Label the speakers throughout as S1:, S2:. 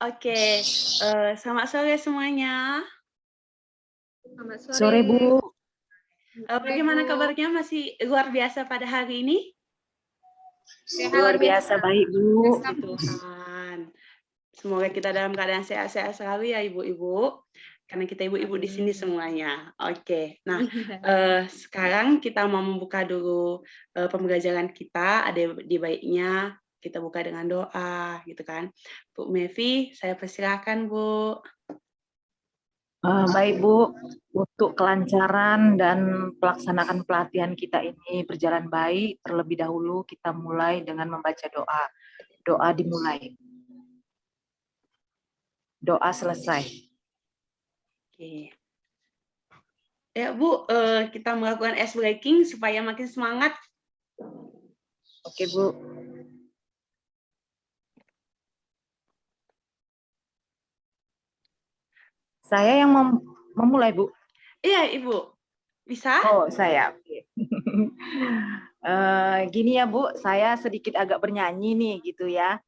S1: Oke, selamat sore semuanya.
S2: Selamat
S3: Sore, Bu.
S2: sore.
S1: Bagaimana
S2: Bu.
S1: kabarnya? Masih luar biasa pada hari ini?
S3: Luar biasa baik, Bu.
S1: Puji Tuhan. Semoga kita dalam keadaan sehat-sehat selalu ya Ibu-ibu, karena kita ibu-ibu di sini semuanya. Oke, nah sekarang kita mau membuka dulu pembelajaran kita. Ada di baiknya kita buka dengan doa, gitu kan? Bu Mevi, saya persilakan Bu.
S3: Baik, Bu. Untuk kelancaran dan pelaksanaan pelatihan kita ini berjalan baik, terlebih dahulu kita mulai dengan membaca doa. Doa dimulai. Doa selesai.
S1: Oke. Ya Bu, kita melakukan ice breaking supaya makin semangat.
S3: Oke, Bu. Saya yang memulai, Bu.
S1: Iya, Ibu. Bisa?
S3: Oh, saya. Gini ya, Bu, saya sedikit agak bernyanyi nih, gitu ya.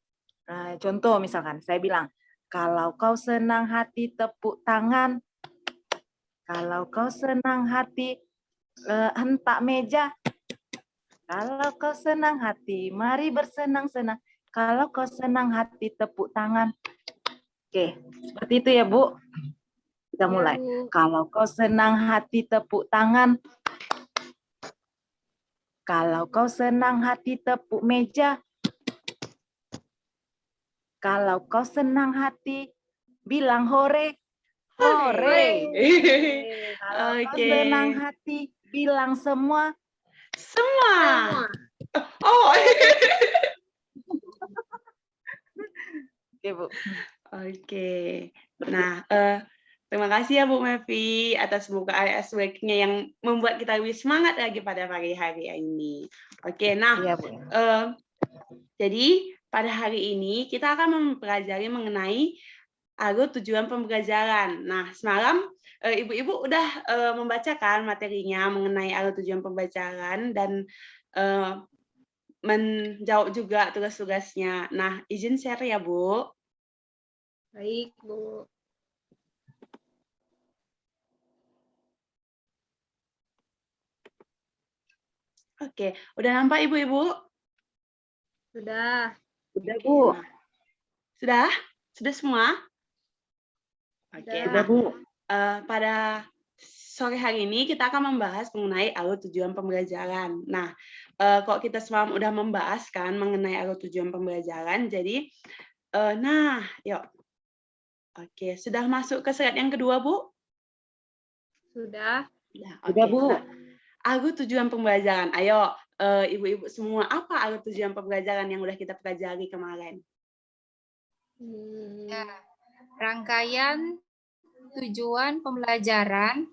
S3: Contoh misalkan, saya bilang, kalau kau senang hati tepuk tangan, kalau kau senang hati hentak meja, kalau kau senang hati mari bersenang-senang, kalau kau senang hati tepuk tangan. Oke, seperti itu ya Bu. Kita mulai.
S2: Bu.
S3: Kalau kau senang hati tepuk tangan, kalau kau senang hati tepuk meja, kalau kau senang hati bilang hore. Hore. Kalau kau senang hati bilang semua.
S1: Semua. Oh.
S3: Oke, Bu.
S1: Oke. Nah, terima kasih ya Bu Mevi atas bukaan ice breaking-nya yang membuat kita lebih semangat lagi pada pagi hari ini. Oke, nah,
S3: Iya, Bu.
S1: jadi pada hari ini kita akan mempelajari mengenai alur tujuan pembelajaran. Nah, semalam ibu-ibu udah membacakan materinya mengenai alur tujuan pembelajaran dan menjawab juga tugas-tugasnya. Nah, izin share ya, Bu.
S2: Baik, Bu.
S1: Oke, udah nampak ibu-ibu?
S2: Sudah.
S3: Sudah,
S1: Oke,
S3: Bu.
S1: nah. Sudah? Sudah semua? Oke,
S3: Sudah,
S1: nah
S3: Bu.
S1: pada sore hari ini kita akan membahas mengenai alur tujuan pembelajaran. Nah, kok kita semalam udah membahas kan mengenai alur tujuan pembelajaran, jadi nah, yuk. Oke, sudah masuk ke slide yang kedua, Bu?
S2: Sudah.
S1: Ya,
S3: Sudah,
S1: oke.
S3: Bu.
S1: Nah, alur tujuan pembelajaran. Ayo, ibu-ibu semua, apa alur tujuan pembelajaran yang udah kita pelajari kemarin?
S4: Rangkaian tujuan pembelajaran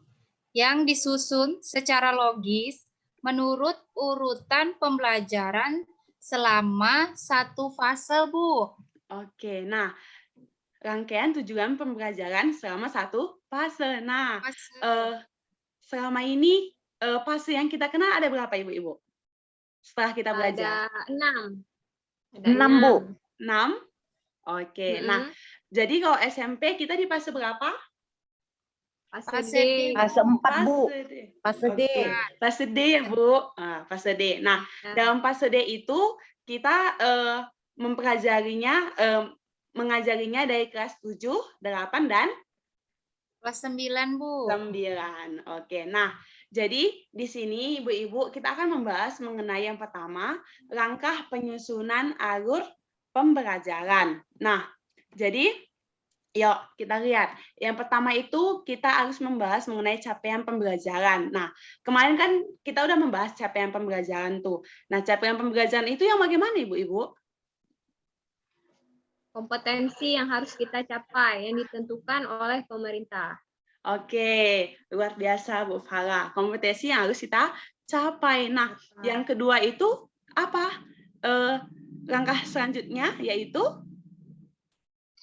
S4: yang disusun secara logis menurut urutan pembelajaran selama satu fase, Bu.
S1: Oke, nah rangkaian tujuan pembelajaran selama satu fase. Nah, selama ini fase yang kita kenal ada berapa ibu-ibu? Setelah kita belajar?
S2: Ada 6. Ada
S3: 6, Bu.
S1: 6? Oke, nah jadi kalau SMP kita di fase berapa?
S2: Fase D.
S3: Fase 4, Bu. Fase D.
S1: Fase D ya, Bu. Fase D. Nah, dalam fase D itu kita mempelajarinya, mengajarinya dari kelas 7, 8, dan
S4: kelas 9, Bu.
S1: 9. Oke, nah jadi di sini ibu-ibu kita akan membahas mengenai yang pertama, langkah penyusunan alur pembelajaran. Nah, jadi yuk kita lihat. Yang pertama itu kita harus membahas mengenai capaian pembelajaran. Nah, kemarin kan kita udah membahas capaian pembelajaran tuh. Nah, capaian pembelajaran itu yang bagaimana Ibu-ibu?
S2: Kompetensi yang harus kita capai yang ditentukan oleh pemerintah.
S1: Oke, luar biasa Bu Farah. Kompetensi yang harus kita capai. Nah, yang kedua itu apa? Langkah selanjutnya yaitu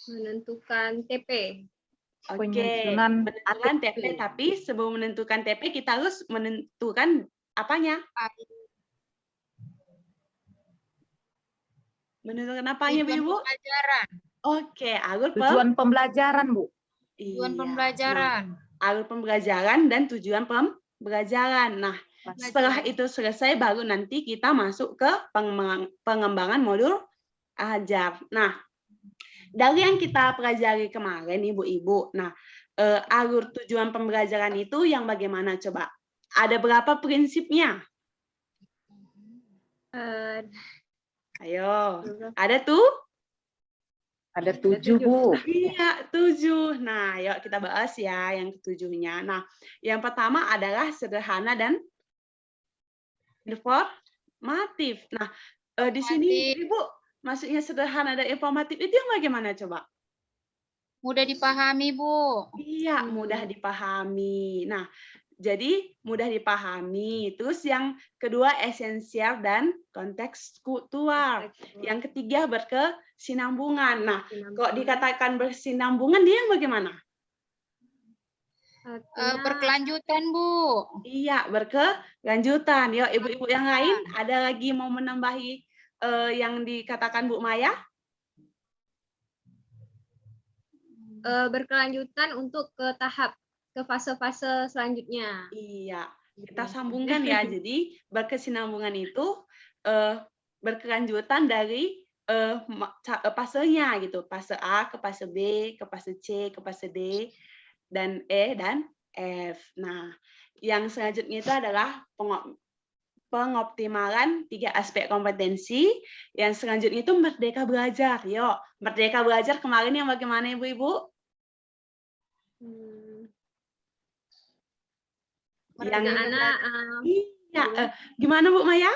S2: menentukan TP.
S1: Oke, menentukan TP, tapi sebelum menentukan TP kita harus menentukan apanya? Menentukan apanya, Bu?
S4: Pembelajaran.
S1: Oke, alur
S3: Tujuan pembelajaran, Bu.
S4: Tujuan
S1: Iya.
S4: pembelajaran.
S1: Nah, alur pembelajaran dan tujuan pembelajaran. Nah, setelah itu selesai baru nanti kita masuk ke pengembangan modul ajar. Nah, dari yang kita pelajari kemarin Ibu-ibu, nah alur tujuan pembelajaran itu yang bagaimana coba? Ada berapa prinsipnya? Ayo, ada tuh?
S3: Ada 7, Bu.
S1: Iya, 7. Nah, yuk kita bahas ya yang ketujuhnya. Nah, yang pertama adalah sederhana dan informatif. Nah, di sini Ibu, maksudnya sederhana dan informatif itu yang bagaimana coba?
S4: Mudah dipahami, Bu.
S1: Iya, mudah dipahami. Nah, jadi mudah dipahami. Terus yang kedua esensial dan kontekstual. Yang ketiga berkesinambungan. Nah, kok dikatakan bersinambungan dia yang bagaimana?
S4: Berkelanjutan, Bu.
S1: Iya, berkelanjutan. Yuk, ibu-ibu yang lain ada lagi mau menambahi yang dikatakan Bu Maya?
S2: Berkelanjutan untuk ke fase-fase selanjutnya.
S1: Iya, kita sambungkan ya. Jadi berkesinambungan itu berkelanjutan dari fasenya gitu. Fase A ke fase B, ke fase C, ke fase D, dan E dan F. Nah, yang selanjutnya itu adalah pengoptimalan 3 aspek kompetensi. Yang selanjutnya itu merdeka belajar. Yuk, merdeka belajar kemarin yang bagaimana Ibu-ibu? Yang
S2: anak
S1: iya, gimana Bu Maya?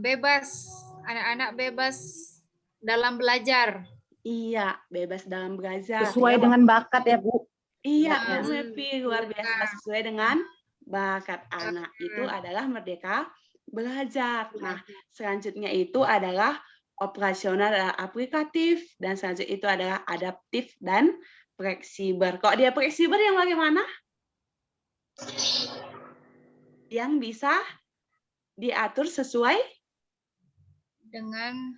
S4: Bebas, anak-anak bebas dalam belajar.
S1: Iya, bebas dalam belajar.
S3: Sesuai dengan bakat ya, Bu.
S1: Iya, Bu Mepi, luar biasa sesuai dengan bakat anak. Itu adalah merdeka belajar. Nah, selanjutnya itu adalah operasional dan aplikatif, dan selanjutnya itu adalah adaptif dan fleksibel. Kok dia fleksibel yang bagaimana? Yang bisa diatur sesuai
S4: dengan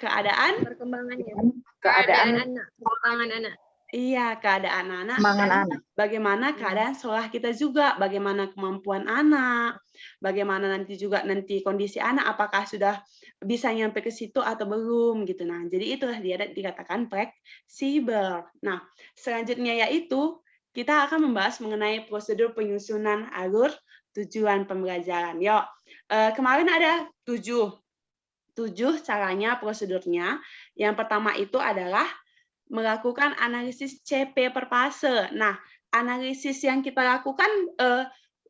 S1: keadaan
S2: perkembangannya. Perkembangan anak.
S1: Iya, keadaan anak.
S3: Anak.
S1: Bagaimana keadaan sekolah kita juga, bagaimana kemampuan anak, bagaimana nanti kondisi anak, apakah sudah bisa nyampe ke situ atau belum gitu. Nah, jadi itulah dia dikatakan fleksibel. Nah, selanjutnya yaitu kita akan membahas mengenai prosedur penyusunan alur tujuan pembelajaran. Yuk, kemarin ada 7 caranya prosedurnya. Yang pertama itu adalah melakukan analisis CP per fase. Nah, analisis yang kita lakukan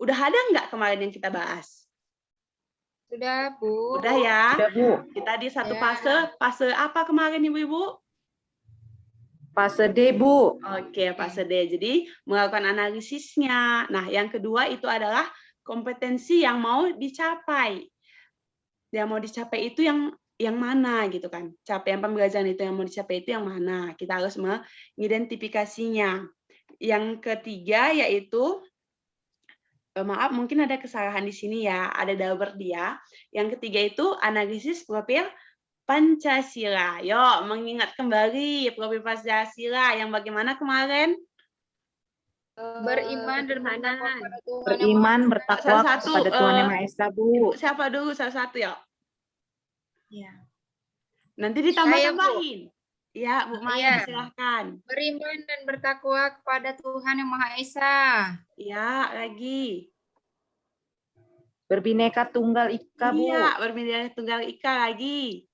S1: udah ada nggak kemarin yang kita bahas?
S4: Sudah, Bu.
S1: Udah ya.
S3: Sudah, Bu.
S1: Kita di satu fase apa kemarin Ibu-ibu?
S3: Fase D, Bu.
S1: Oke, fase D. Jadi melakukan analisisnya. Nah, yang kedua itu adalah kompetensi yang mau dicapai. Yang mau dicapai itu yang mana gitu kan. Capaian pembelajaran itu yang mau dicapai itu yang mana. Kita harus mengidentifikasinya. Yang ketiga yaitu maaf mungkin ada kesalahan di sini ya, ada double dia. Yang ketiga itu analisis profil Pancasila. Yuk, mengingat kembali profil Pancasila yang bagaimana kemarin?
S4: Beriman dan bertakwa kepada Tuhan.
S3: Beriman, bertakwa
S1: Satu-satu,
S3: kepada Tuhan Yang Maha Esa, Bu.
S1: Siapa dulu satu-satu ya?
S4: Ya.
S1: Nanti ditambah-tambahin. Ya, Bu Maya, silahkan.
S4: Beriman dan bertakwa kepada Tuhan Yang Maha Esa.
S1: Ya, lagi.
S3: Berbineka Tunggal Ika, Bu.
S1: Iya, berbineka tunggal ika lagi.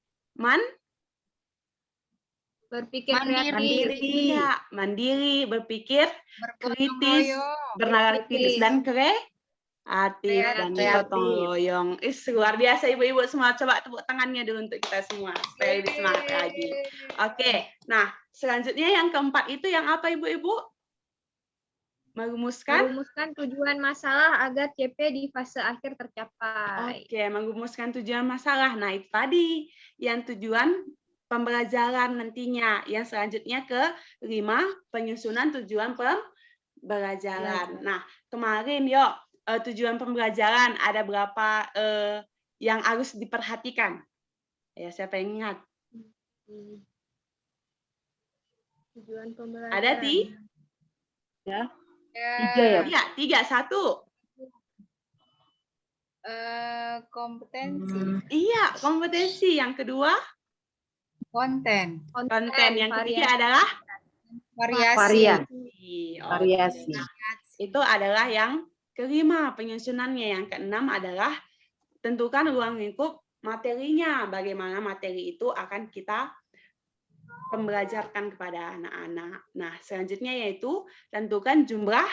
S2: Berpikir
S3: Mandiri.
S1: Iya, mandiri, berpikir kritis, bernalar kritis dan kreatif dan gotong royong. Luar biasa Ibu-ibu semua. Coba tepuk tangannya dulu untuk kita semua supaya lebih semangat lagi. Oke, nah selanjutnya yang keempat itu yang apa Ibu-ibu? Merumuskan
S2: tujuan masalah agar CP di fase akhir tercapai.
S1: Oke, merumuskan tujuan masalah. Nah, itu tadi yang tujuan pembelajaran nantinya. Yang selanjutnya ke-5, penyusunan tujuan pembelajaran. Nah, kemarin yuk, tujuan pembelajaran ada berapa yang harus diperhatikan? Ya, siapa yang ingat?
S2: Tujuan pembelajaran.
S1: Ada
S3: Ya.
S4: Ya,
S3: 3 ya.
S1: Iya, 3, 1.
S4: kompetensi,
S1: Iya, kompetensi. Yang kedua,
S4: konten,
S1: konten. Yang ketiga
S2: variasi.
S1: adalah
S4: variasi,
S3: Varian.
S1: Oke.
S3: Variasi.
S1: Nah, itu adalah yang kelima penyusunannya. Yang keenam adalah tentukan ruang lingkup materinya. Bagaimana materi itu akan kita pembelajarkan kepada anak-anak. Nah, selanjutnya yaitu tentukan jumlah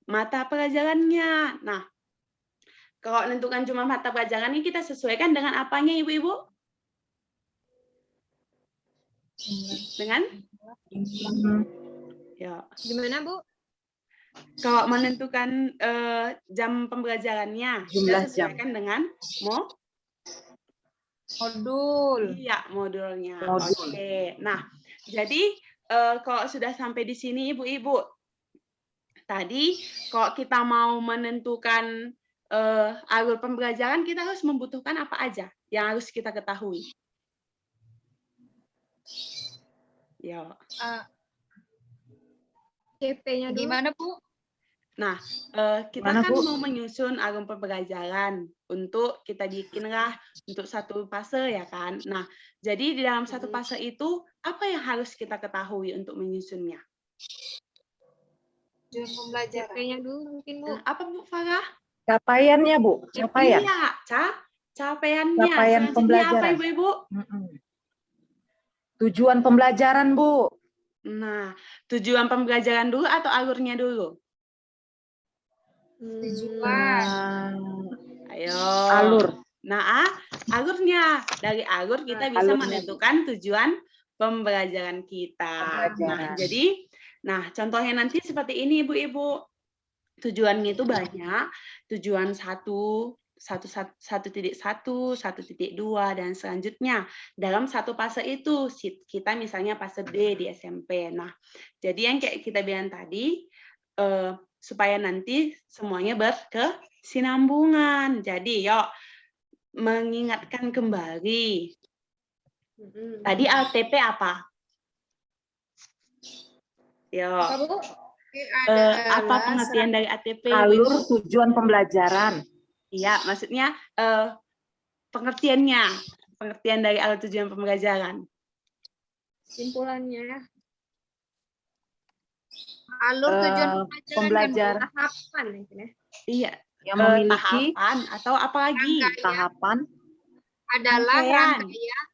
S1: mata pelajarannya. Nah, kalau menentukan jumlah mata pelajaran ini kita sesuaikan dengan apanya, Ibu-Ibu? Dengan? Ya.
S2: Gimana, Bu?
S1: Kalau menentukan jam pembelajarannya,
S3: Jumlah
S1: kita sesuaikan dengan
S4: modul,
S1: iya, modulnya.
S3: Modul.
S1: Oke. Nah, jadi kalau sudah sampai di sini, Ibu-Ibu, tadi kalau kita mau menentukan alur pembelajaran, kita harus membutuhkan apa aja yang harus kita ketahui. Ya.
S2: CP-nya dulu.
S4: gimana Bu?
S1: Nah, kita
S3: Gimana,
S1: kan
S3: Bu?
S1: mau menyusun alur pembelajaran untuk kita bikinlah untuk satu fase ya kan. Nah, jadi di dalam satu fase itu apa yang harus kita ketahui untuk menyusunnya?
S4: Tujuan pembelajaran,
S2: CP-nya dulu mungkin, Bu.
S1: Nah, apa Bu Farah?
S3: Capaiannya, Bu. Capaian.
S1: Iya, capaiannya.
S3: Capaian
S1: Selanjutnya apa
S3: pembelajaran.
S1: Ibu-Ibu?
S3: Tujuan pembelajaran, Bu.
S1: Nah, tujuan pembelajaran dulu atau alurnya dulu?
S4: tujuan,
S1: Ayo.
S3: Alur.
S1: Nah, alurnya. Dari alur kita bisa
S3: Alurnya.
S1: menentukan tujuan pembelajaran kita.
S3: Pembelajaran.
S1: Nah, contohnya nanti seperti ini, Ibu-Ibu. Tujuannya itu banyak. Tujuan 1, 1.1, 1.2, dan selanjutnya. Dalam satu fase itu, kita misalnya fase D di SMP. Nah, jadi yang kayak kita bilang tadi, supaya nanti semuanya berkesinambungan. Jadi, yuk mengingatkan kembali. Tadi ATP apa? Yuk.
S2: Apa, Bu?
S1: Apa pengertian dari ATP?
S3: Alur tujuan pembelajaran.
S1: Iya, maksudnya pengertiannya. Pengertian dari alur tujuan pembelajaran.
S2: Simpulannya.
S4: alur tujuan
S3: Pembelajaran
S2: Tahapan mungkin ya.
S1: Iya.
S3: yang memiliki
S1: Tahapan atau apa lagi?
S3: tahapan
S4: adalah
S1: Rangkaian.
S4: rangkaian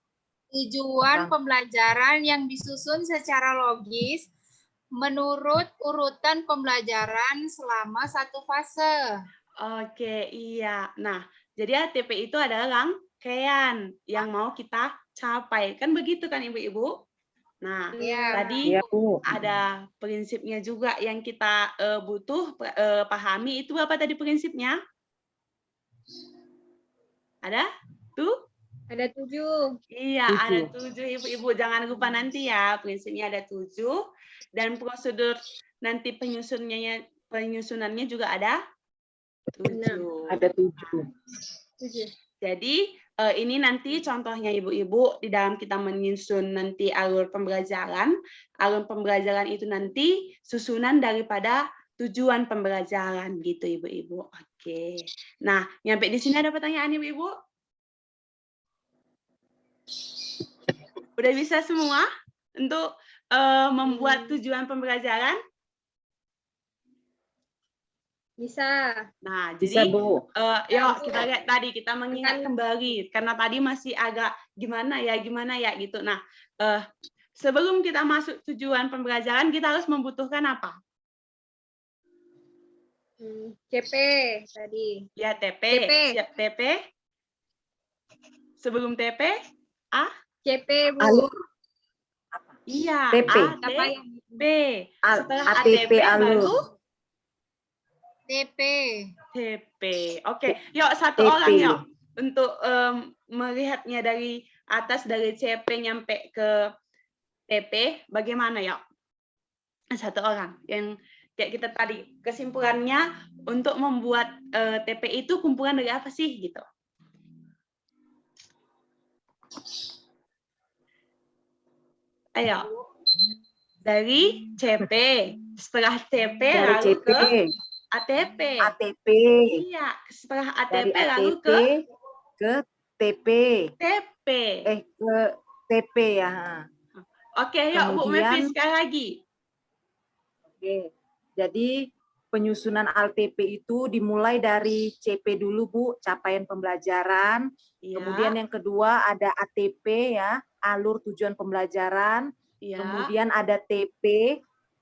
S4: tujuan pembelajaran yang disusun secara logis menurut urutan pembelajaran selama satu fase.
S1: Oke, iya. Nah, jadi ATP itu adalah rangkaian yang mau kita capai. Kan begitu kan, Ibu-Ibu? Nah,
S4: Ya,
S1: tadi
S3: ya, Bu.
S1: ada prinsipnya juga yang kita butuh pahami. Itu apa tadi prinsipnya? Ada? Tuh?
S2: Ada 7.
S1: Iya,
S3: 7.
S1: ada 7, Ibu-Ibu. Jangan lupa nanti ya, prinsipnya ada 7. Dan prosedur nanti penyusunannya juga ada 7.
S3: Ada 7.
S2: 7.
S1: Jadi, ini nanti contohnya Ibu-Ibu di dalam kita menyusun nanti alur pembelajaran. Alur pembelajaran itu nanti susunan daripada tujuan pembelajaran gitu, Ibu-Ibu. Oke. Nah, nyampe di sini ada pertanyaan, Ibu-Ibu? Udah bisa semua untuk membuat tujuan pembelajaran?
S2: Bisa.
S1: Nah,
S3: Bisa,
S1: jadi
S3: Bu.
S1: yuk kita lihat tadi, kita mengingat kembali karena tadi masih agak gimana ya gitu. Nah, sebelum kita masuk tujuan pembelajaran kita harus membutuhkan apa?
S2: CP tadi.
S1: Ya, TP.
S2: TP.
S1: Siap TP. Sebelum TP,
S2: CP, Bu.
S3: Alur.
S1: iya,
S3: TP.
S1: ATP. Setelah
S3: ATP
S1: ATP
S3: alur.
S1: baru
S4: TP.
S1: TP. Oke, yuk satu
S3: TP.
S1: orang yuk untuk melihatnya dari atas dari CP nyampe ke TP bagaimana yuk? Satu orang yang kayak kita tadi kesimpulannya untuk membuat TP itu kumpulan dari apa sih gitu? Ayo. Dari CP. Setelah CP
S3: Dari
S1: lalu
S3: CP,
S1: ke ATP.
S3: ATP,
S1: Iya, setelah
S3: dari
S1: ATP lalu
S3: ATP
S1: ke
S3: ke TP,
S1: TP.
S3: ke TP ya.
S1: Oke, yuk Bu Mevi
S3: Kemudian,
S1: sekali lagi.
S3: oke. Jadi penyusunan ALTP itu dimulai dari CP dulu Bu, capaian pembelajaran.
S1: Iya,
S3: Kemudian yang kedua ada ATP ya, alur tujuan pembelajaran.
S1: iya,
S3: Kemudian ada TP,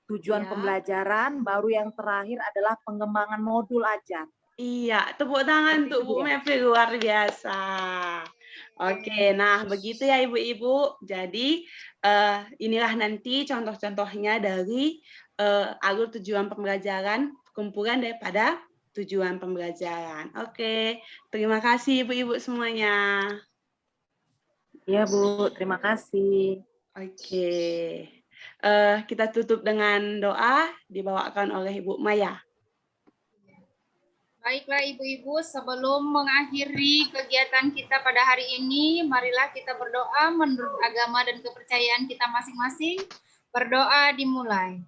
S3: tujuan
S1: Iya.
S3: pembelajaran. Baru yang terakhir adalah pengembangan modul ajar.
S1: iya. Tepuk tangan
S3: Seperti
S1: untuk
S3: itu,
S1: Bu
S3: Bu, ya?
S1: Mevi, luar biasa. Oke, nah begitu ya Ibu-Ibu. Jadi inilah nanti contoh-contohnya dari alur tujuan pembelajaran, kumpulan daripada tujuan pembelajaran. Oke, terima kasih Ibu-Ibu semuanya.
S3: Iya Bu, terima kasih.
S1: Oke, kita tutup dengan doa dibawakan oleh Ibu Maya.
S4: Baiklah Ibu-Ibu, sebelum mengakhiri kegiatan kita pada hari ini, marilah kita berdoa menurut agama dan kepercayaan kita masing-masing. Berdoa dimulai.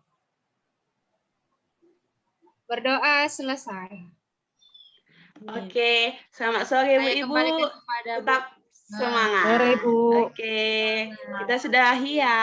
S4: Berdoa selesai.
S1: Oke, selamat sore
S4: Saya
S1: Ibu-Ibu.
S4: kembalikan kepada Bu.
S1: Tetap semangat.
S3: Sore Bu.
S1: Oke, kita sudahi ya.